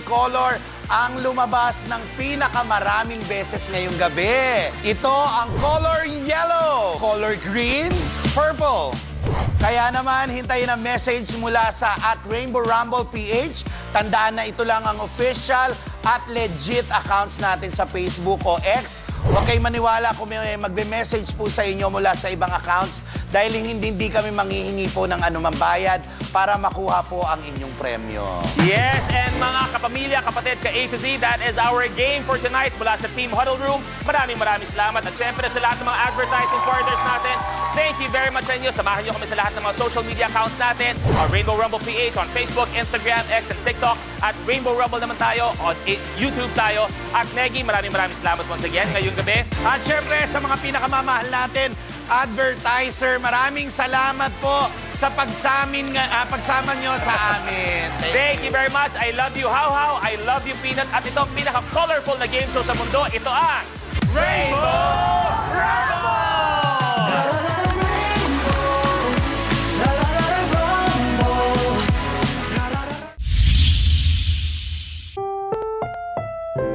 color ang lumabas ng pinakamaraming beses ngayong gabi. Ito ang color yellow, color green, purple. Kaya naman, hintayin ang message mula sa @RainbowRumblePH. Tandaan na ito lang ang official at legit accounts natin sa Facebook o X. Huwag kayong maniwala kung may magbe-message po sa inyo mula sa ibang accounts dahil hindi kami manghihingi po ng anumang bayad para makuha po ang inyong premyo. Yes, and mga kapamilya, kapatid, ka A to Z, that is our game for tonight mula sa Team Huddle Room. Maraming salamat. At syempre sa lahat ng mga advertising partners natin, thank you very much sa inyo. Samahan nyo kami sa lahat ng mga social media accounts natin. On Rainbow Rumble PH, on Facebook, Instagram, X, and TikTok. At Rainbow Rumble naman tayo, on YouTube tayo. At Negi, maraming salamat once again ngayong gabi. At syempre sa mga pinakamamahal natin, advertiser, maraming salamat po sa pagsama nyo sa amin. Thank you very much. I love you, How How. I love you, Peanut. At ito ang pinaka-colorful na game show sa mundo. Ito ang Rainbow Rumble!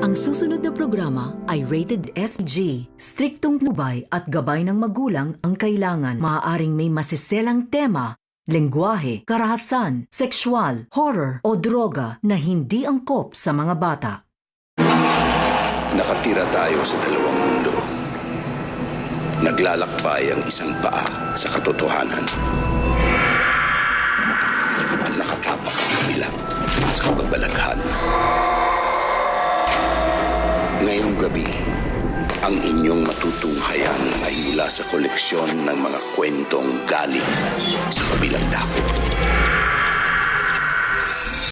Ang susunod na programa ay rated SG. Striktong nubay at gabay ng magulang ang kailangan. Maaaring may masiselang tema, lengguwahe, karahasan, sexual, horror o droga na hindi angkop sa mga bata. Nakatira tayo sa dalawang mundo. Naglalakbay ang isang paa sa katotohanan. At nakatapak ang kabila sa kababalaghan. Ngayong gabi, ang inyong matutunghayan ay mula sa koleksyon ng mga kwentong galing sa kabilang dako.